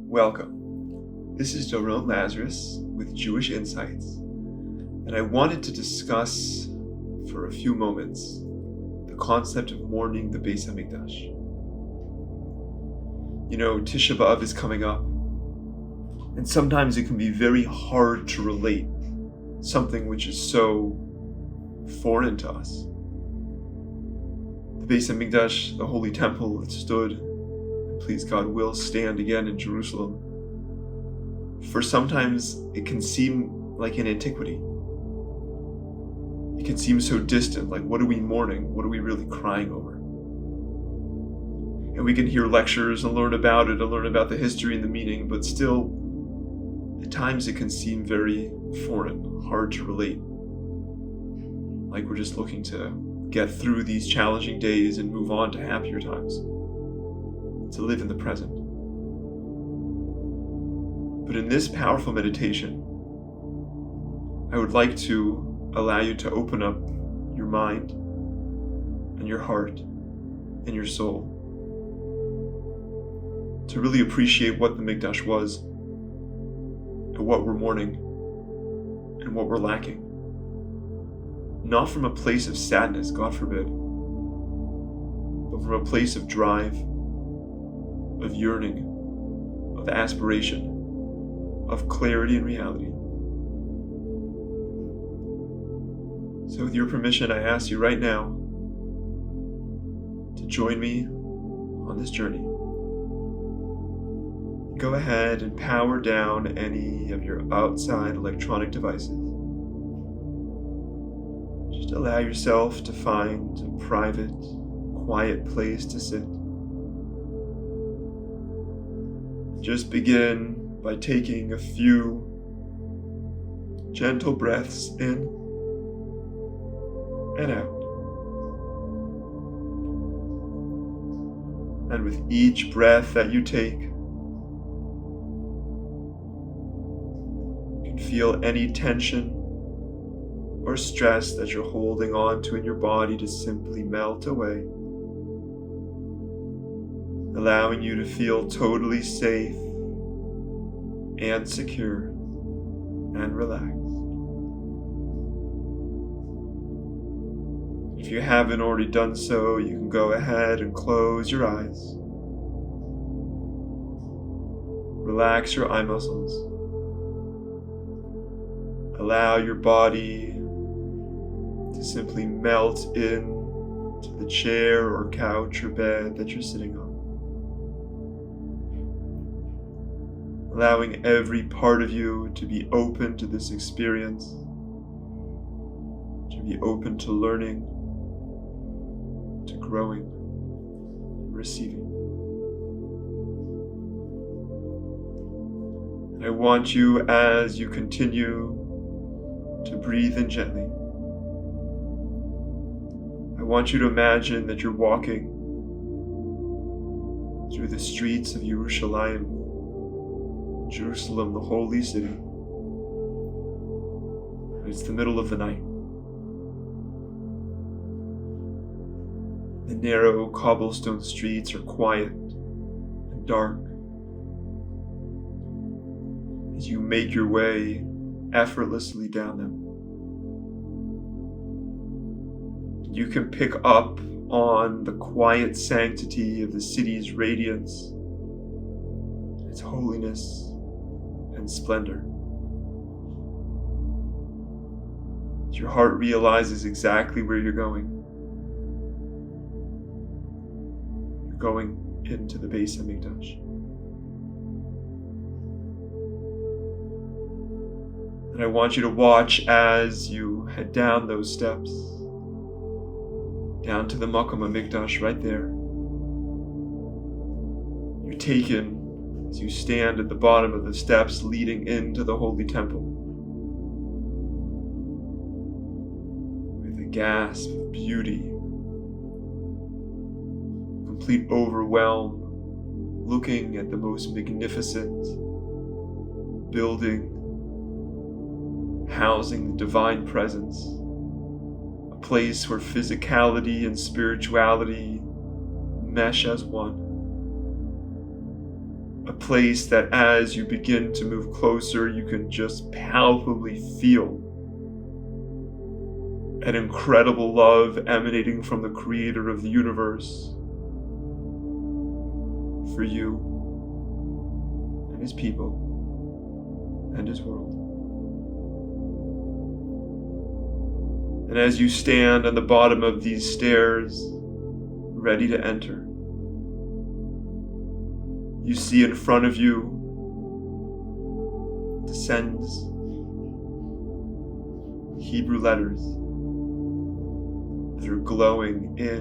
Welcome. This is Doron Lazarus with Jewish Insights, and I wanted to discuss for a few moments the concept of mourning the Beit Hamikdash. You know, Tisha B'Av is coming up, and sometimes it can be very hard to relate something which is so foreign to us. The Beit Hamikdash, the Holy Temple that stood, and please God will stand again in Jerusalem. For sometimes it can seem like an antiquity. It can seem so distant, like what are we mourning? What are we really crying over? And we can hear lectures and learn about it and learn about the history and the meaning, but still, at times it can seem very foreign, hard to relate. Like we're just looking to get through these challenging days and move on to happier times, to live in the present. But in this powerful meditation, I would like to allow you to open up your mind and your heart and your soul to really appreciate what the Mikdash was and what we're mourning and what we're lacking. Not from a place of sadness, God forbid, but from a place of drive, of yearning, of aspiration, of clarity and reality. So with your permission, I ask you right now to join me on this journey. Go ahead and power down any of your outside electronic devices. Just allow yourself to find a private, quiet place to sit. Just begin by taking a few gentle breaths in and out. And with each breath that you take, you can feel any tension or stress that you're holding on to in your body to simply melt away, allowing you to feel totally safe and secure and relaxed. If you haven't already done so, you can go ahead and close your eyes. Relax your eye muscles. Allow your body to simply melt in to the chair or couch or bed that you're sitting on. Allowing every part of you to be open to this experience, to be open to learning, to growing, receiving. And I want you, as you continue to breathe in gently, I want you to imagine that you're walking through the streets of Jerusalem, the holy city. And it's the middle of the night. The narrow cobblestone streets are quiet and dark. As you make your way effortlessly down them, you can pick up on the quiet sanctity of the city's radiance, its holiness and splendor. Your heart realizes exactly where you're going. You're going into the Beit Hamikdash. And I want you to watch as you head down those steps, down to the Beit Hamikdash right there. You're taken as you stand at the bottom of the steps leading into the Holy Temple. With a gasp of beauty, complete overwhelm, looking at the most magnificent building, housing the divine presence, a place where physicality and spirituality mesh as one. A place that as you begin to move closer, you can just palpably feel an incredible love emanating from the creator of the universe for you and his people and his world. And as you stand on the bottom of these stairs, ready to enter, you see in front of you descends Hebrew letters that are glowing in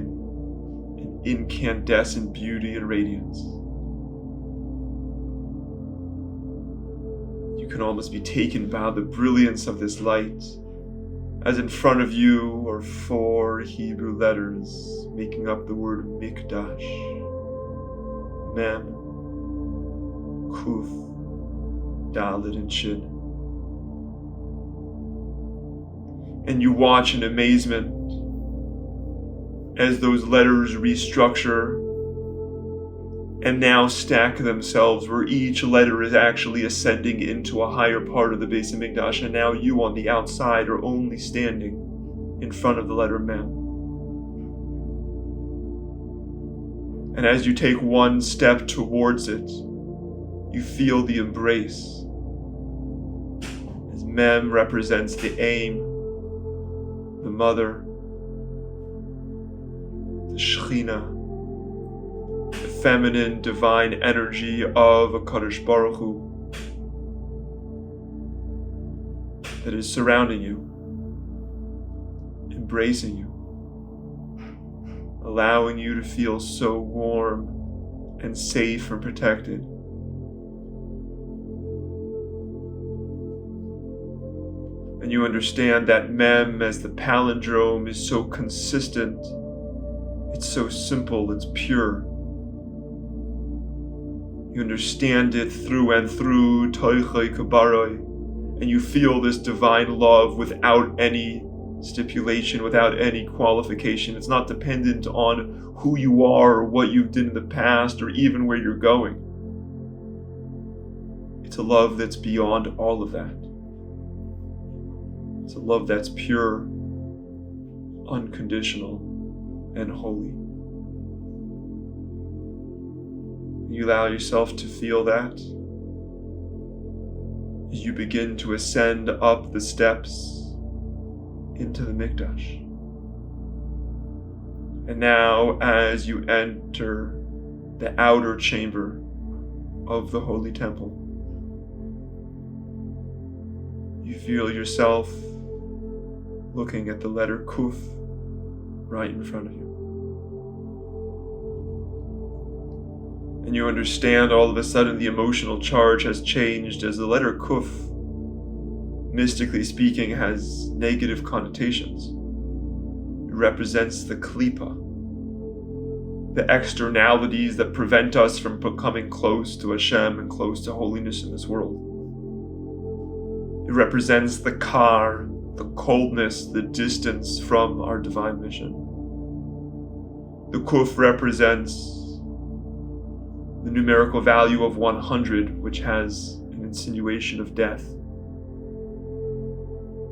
an incandescent beauty and radiance. You can almost be taken by the brilliance of this light, as in front of you are 4 Hebrew letters making up the word Mikdash. Mem, Kuf, Dalet, and Shin. And you watch in amazement as those letters restructure and now stack themselves, where each letter is actually ascending into a higher part of the Beit Hamikdash, and now you on the outside are only standing in front of the letter Mem. And as you take one step towards it, you feel the embrace, as Mem represents the aim, the mother, the Shekhinah, the feminine divine energy of a Kadosh Baruch Hu that is surrounding you, embracing you, allowing you to feel so warm and safe and protected. And you understand that Mem, as the palindrome, is so consistent, it's so simple, it's pure. You understand it through and through, Toichai Kabaroi, and you feel this divine love without any stipulation, without any qualification. It's not dependent on who you are or what you've done in the past or even where you're going. It's a love that's beyond all of that. It's a love that's pure, unconditional, and holy. You allow yourself to feel that as you begin to ascend up the steps into the Mikdash. And now, as you enter the outer chamber of the Holy Temple, you feel yourself looking at the letter Kuf right in front of you. And you understand all of a sudden the emotional charge has changed, as the letter Kuf, mystically speaking, has negative connotations. It represents the klipa, the externalities that prevent us from becoming close to Hashem and close to holiness in this world. It represents the kar, the coldness, the distance from our divine mission. The Kuf represents the numerical value of 100, which has an insinuation of death.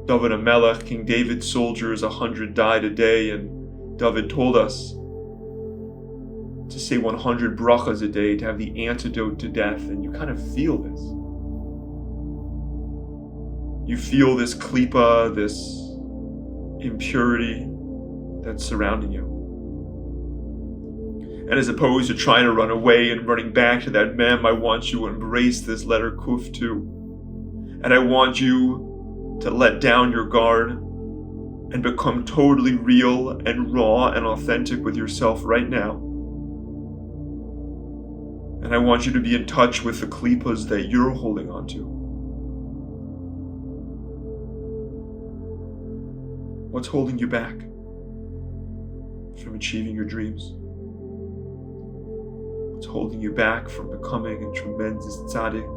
David HaMelech, King David's soldiers, 100 died a day, and David told us to say 100 brachas a day to have the antidote to death, and you kind of feel this. You feel this klipa, this impurity that's surrounding you. And as opposed to trying to run away and running back to that Mem, I want you to embrace this letter Kuf too. And I want you to let down your guard and become totally real and raw and authentic with yourself right now. And I want you to be in touch with the klipas that you're holding on to. What's holding you back from achieving your dreams? What's holding you back from becoming a tremendous tzaddik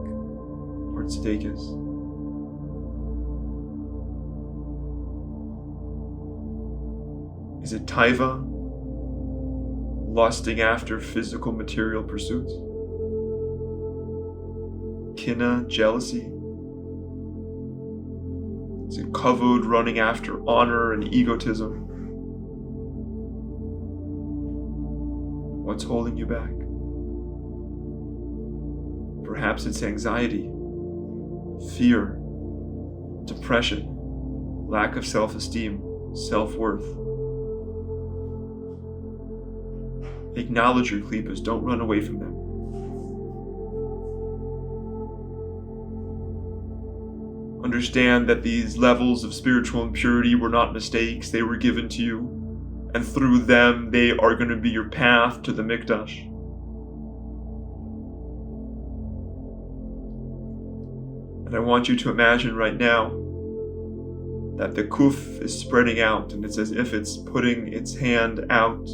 or tzaddikas? Is it taiva, lusting after physical material pursuits? Kinna, jealousy? Is it kavod, running after honor and egotism? What's holding you back? Perhaps it's anxiety, fear, depression, lack of self-esteem, self-worth. Acknowledge your klipas, don't run away from them. Understand that these levels of spiritual impurity were not mistakes, they were given to you, and through them they are going to be your path to the Mikdash. And I want you to imagine right now that the kuf is spreading out, and it's as if it's putting its hand out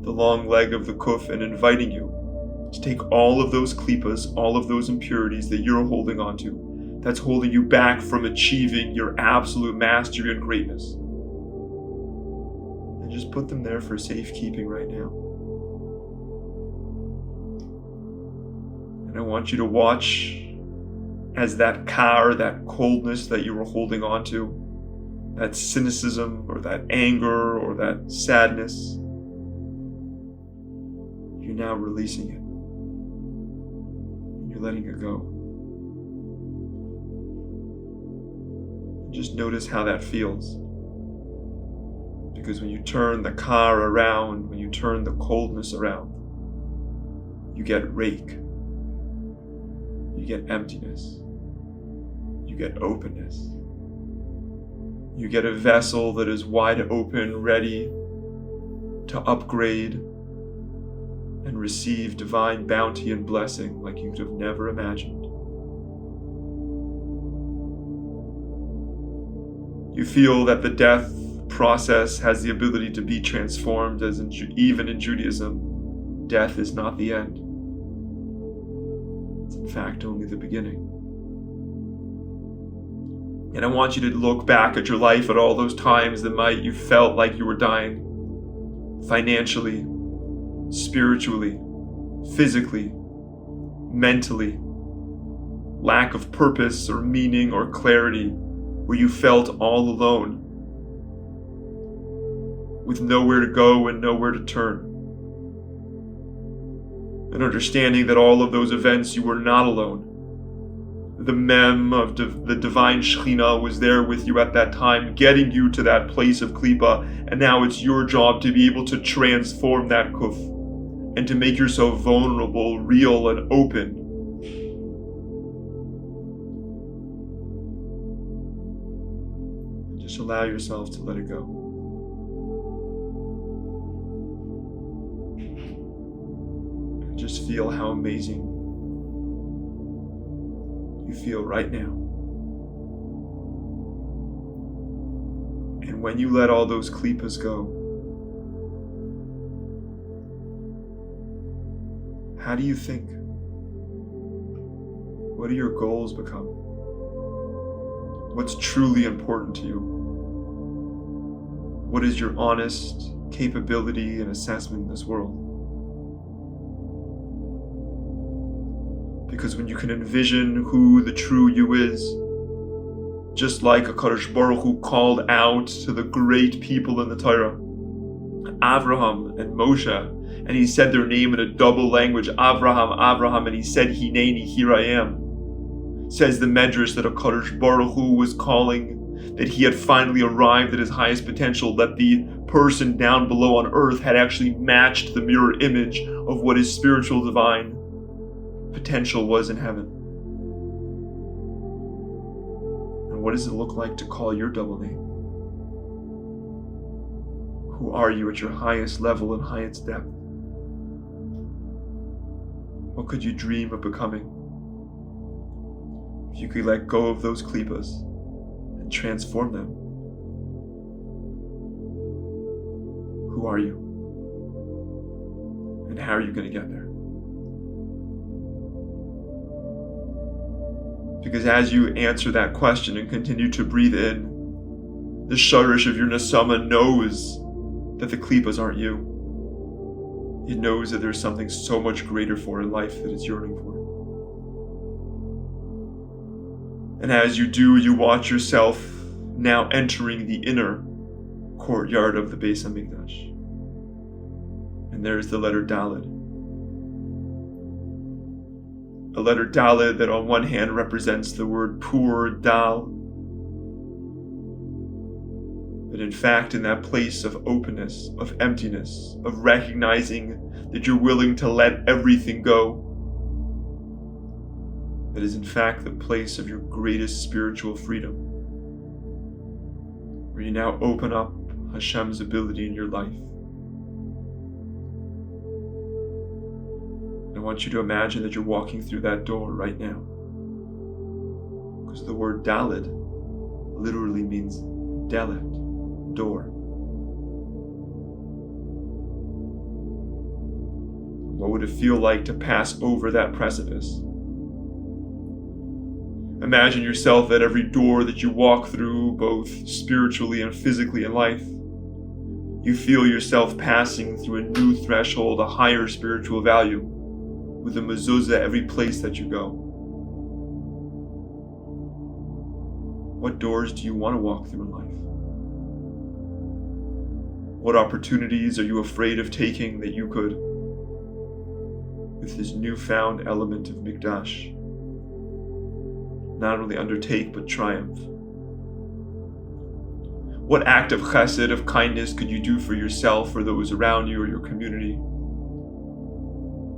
the long leg of the kuf and inviting you to take all of those klipas, all of those impurities that you're holding on to, that's holding you back from achieving your absolute mastery and greatness. And just put them there for safekeeping right now. And I want you to watch as that kar, that coldness that you were holding on to, that cynicism or that anger or that sadness, you're now releasing it. You're letting it go. Just notice how that feels. Because when you turn the kar around, when you turn the coldness around, you get rake. You get emptiness. You get openness. You get a vessel that is wide open, ready to upgrade and receive divine bounty and blessing like you could have never imagined. You feel that the death process has the ability to be transformed, as even in Judaism, death is not the end. It's in fact only the beginning. And I want you to look back at your life at all those times that you felt like you were dying, financially, spiritually, physically, mentally, lack of purpose or meaning or clarity, where you felt all alone, with nowhere to go and nowhere to turn. And understanding that all of those events you were not alone. The mem of the divine Shekhinah was there with you at that time, getting you to that place of klipa, and now it's your job to be able to transform that kuf, and to make yourself vulnerable, real, and open. Just allow yourself to let it go. And just feel how amazing you feel right now. And when you let all those klipas go, how do you think? What do your goals become? What's truly important to you? What is your honest capability and assessment in this world? Because when you can envision who the true you is, just like HaKadosh Baruch Hu called out to the great people in the Torah, Avraham and Moshe, and he said their name in a double language, Avraham, Avraham, and he said, Hineni, here I am. Says the Medrash that HaKadosh Baruch Hu was calling, that he had finally arrived at his highest potential, that the person down below on earth had actually matched the mirror image of what his spiritual divine potential was in heaven. And what does it look like to call your double name? Who are you at your highest level and highest depth? What could you dream of becoming if you could let go of those klipas and transform them? Who are you? And how are you going to get there? Because as you answer that question and continue to breathe in, the sharish of your nesama knows that the klipas aren't you. It knows that there's something so much greater for in life that it's yearning for. And as you do, you watch yourself now entering the inner courtyard of the Beit Hamikdash. And there's the letter Daled. A letter Daled that on one hand represents the word poor, Dal. But in fact, in that place of openness, of emptiness, of recognizing that you're willing to let everything go, that is in fact the place of your greatest spiritual freedom, where you now open up Hashem's ability in your life. I want you to imagine that you're walking through that door right now, because the word Daled literally means Delet, door. What would it feel like to pass over that precipice? Imagine yourself at every door that you walk through, both spiritually and physically in life. You feel yourself passing through a new threshold, a higher spiritual value, with a mezuzah every place that you go. What doors do you want to walk through in life? What opportunities are you afraid of taking that you could, with this newfound element of Mikdash, not only undertake but triumph? What act of chesed, of kindness, could you do for yourself or those around you or your community?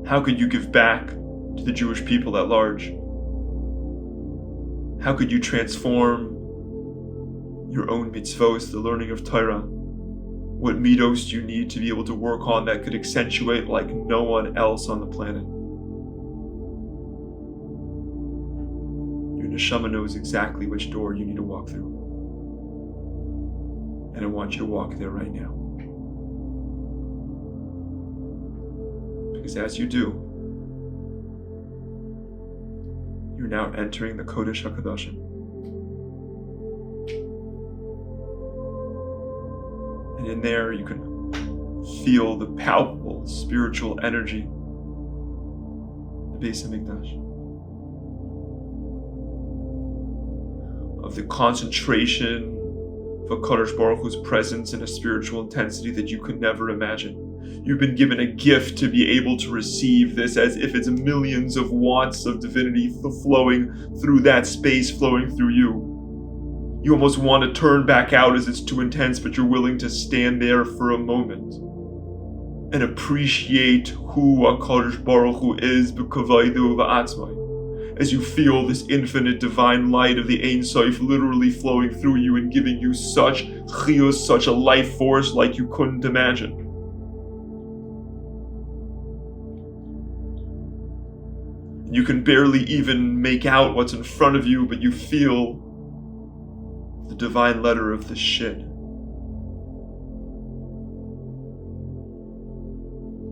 How could you give back to the Jewish people at large? How could you transform your own mitzvos, the learning of Torah? What midos do you need to be able to work on that could accentuate like no one else on the planet? Your neshama knows exactly which door you need to walk through. And I want you to walk there right now. Because as you do, you're now entering the Kodesh HaKadoshim. And in there you can feel the palpable spiritual energy of the Beit Hamikdash, of the concentration of HaKadosh Baruch Hu's presence and a spiritual intensity that you could never imagine. You've been given a gift to be able to receive this as if it's millions of watts of divinity flowing through that space, flowing through you. You almost want to turn back out as it's too intense, but you're willing to stand there for a moment and appreciate who HaKadosh Baruch Hu is, b'kavaydu v'atzmai, as you feel this infinite divine light of the Ein Sof literally flowing through you and giving you such chiyus, such a life force like you couldn't imagine. You can barely even make out what's in front of you, but you feel the divine letter of the Shin.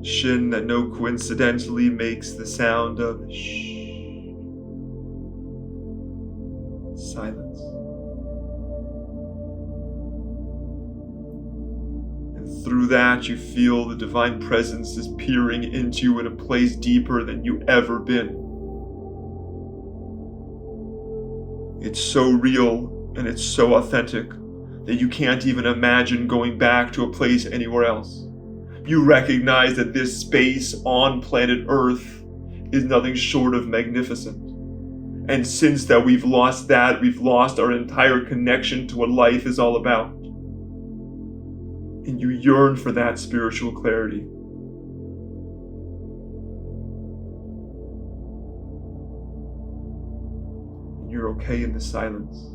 Shin that no coincidentally makes the sound of shh. Silence. And through that you feel the divine presence is peering into you in a place deeper than you've ever been. It's so real and it's so authentic that you can't even imagine going back to a place anywhere else. You recognize that this space on planet Earth is nothing short of magnificent. And since that we've lost that, we've lost our entire connection to what life is all about. And you yearn for that spiritual clarity. And you're okay in the silence.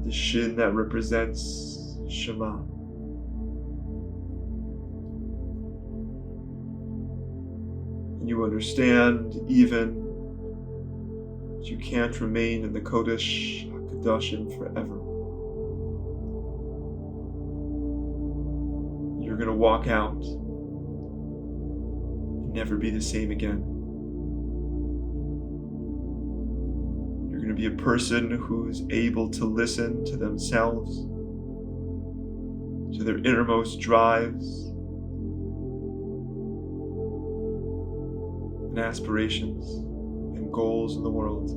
The Shin that represents Shema. And you understand even that you can't remain in the Kodesh HaKadoshim forever. You're going to walk out and never be the same again. You're going to be a person who's able to listen to themselves, to their innermost drives and aspirations and goals in the world.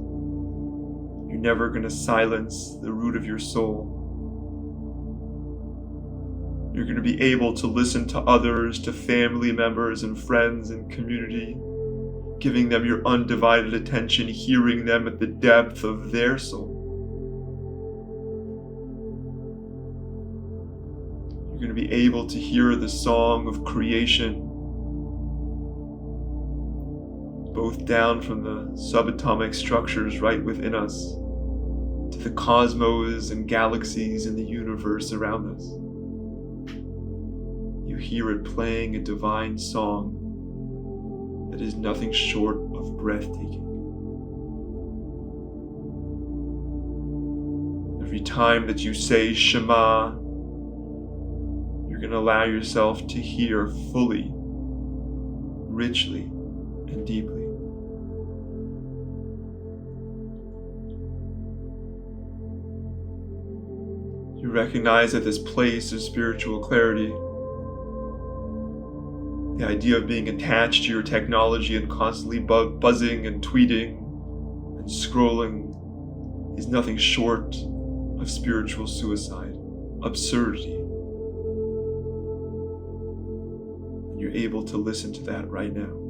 You're never going to silence the root of your soul. You're going to be able to listen to others, to family members and friends and community, giving them your undivided attention, hearing them at the depth of their soul. You're going to be able to hear the song of creation, both down from the subatomic structures right within us, to the cosmos and galaxies in the universe around us. You hear it playing a divine song that is nothing short of breathtaking. Every time that you say Shema, you're going to allow yourself to hear fully, richly, and deeply. You recognize that this place of spiritual clarity, the idea of being attached to your technology and constantly buzzing and tweeting and scrolling, is nothing short of spiritual suicide, absurdity. And you're able to listen to that right now.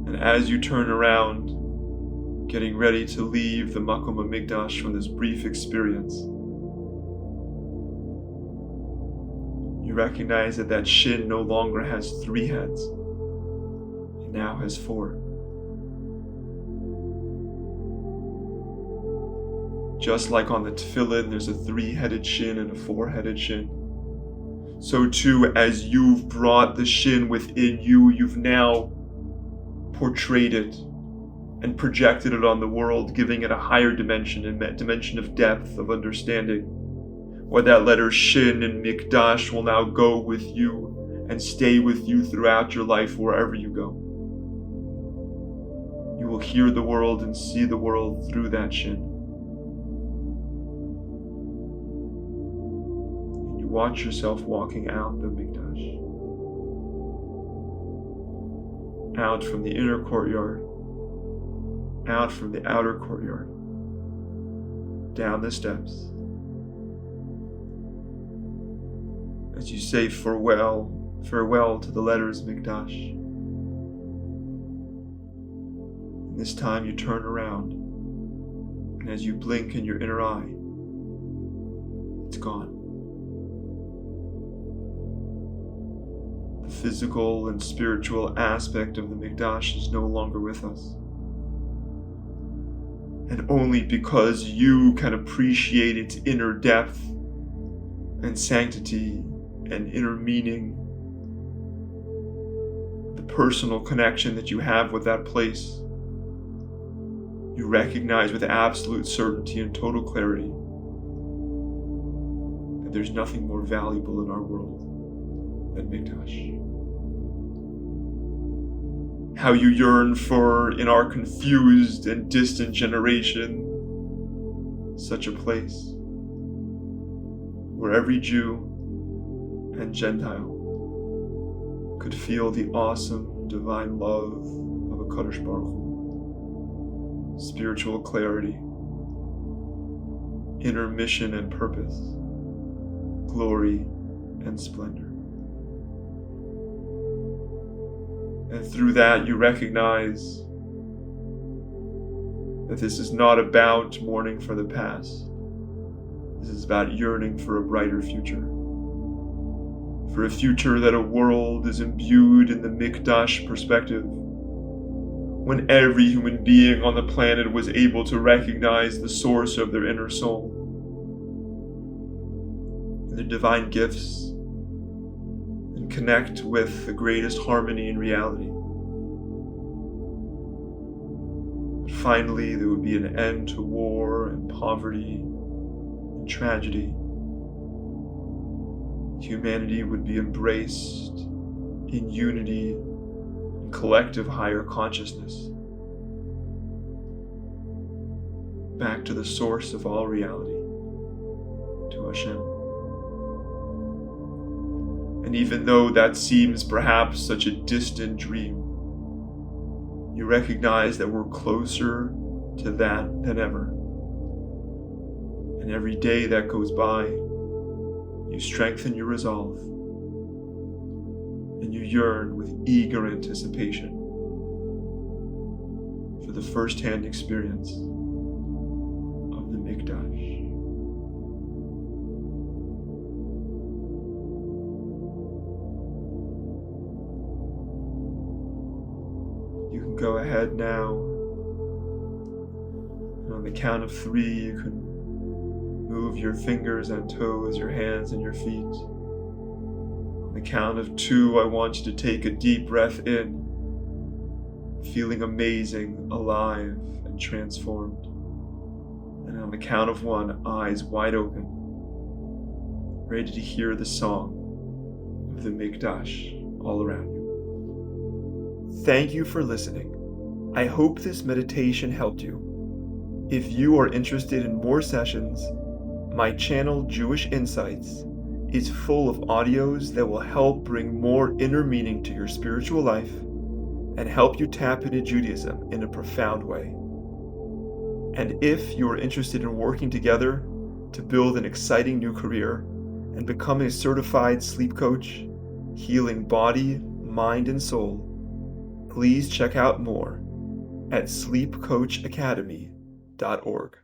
And as you turn around, getting ready to leave the Beit Hamikdash from this brief experience, you recognize that that shin no longer has 3 heads. It now has 4. Just like on the tefillin, there's a 3-headed shin and a 4-headed shin. So too, as you've brought the shin within you, you've now portrayed it and projected it on the world, giving it a higher dimension, a dimension of depth, of understanding, where that letter Shin in Mikdash will now go with you and stay with you throughout your life wherever you go. You will hear the world and see the world through that Shin. And you watch yourself walking out the Mikdash, out from the inner courtyard, out from the outer courtyard, down the steps. As you say farewell to the letters Mikdash. And this time you turn around, and as you blink in your inner eye, it's gone. The physical and spiritual aspect of the Mikdash is no longer with us. And only because you can appreciate its inner depth and sanctity and inner meaning, the personal connection that you have with that place, you recognize with absolute certainty and total clarity that there's nothing more valuable in our world than Mikdash. How you yearn for, in our confused and distant generation, such a place where every Jew and Gentile could feel the awesome divine love of a Kadosh Baruch Hu, spiritual clarity, inner mission and purpose, glory and splendor. And through that you recognize that this is not about mourning for the past. This is about yearning for a brighter future. For a future that a world is imbued in the Mikdash perspective, when every human being on the planet was able to recognize the source of their inner soul, and their divine gifts, and connect with the greatest harmony in reality. But finally, there would be an end to war and poverty and tragedy. Humanity would be embraced in unity and collective higher consciousness, back to the source of all reality, to Hashem. And even though that seems perhaps such a distant dream, you recognize that we're closer to that than ever. And every day that goes by, you strengthen your resolve, and you yearn with eager anticipation for the first-hand experience of the Mikdash. You can go ahead now, and on the count of 3, you can move your fingers and toes, your hands and your feet. On the count of 2, I want you to take a deep breath in, feeling amazing, alive, and transformed. And on the count of 1, eyes wide open, ready to hear the song of the Mikdash all around you. Thank you for listening. I hope this meditation helped you. If you are interested in more sessions, my channel Jewish Insights is full of audios that will help bring more inner meaning to your spiritual life and help you tap into Judaism in a profound way. And if you are interested in working together to build an exciting new career and become a certified sleep coach, healing body, mind, and soul, please check out more at sleepcoachacademy.org.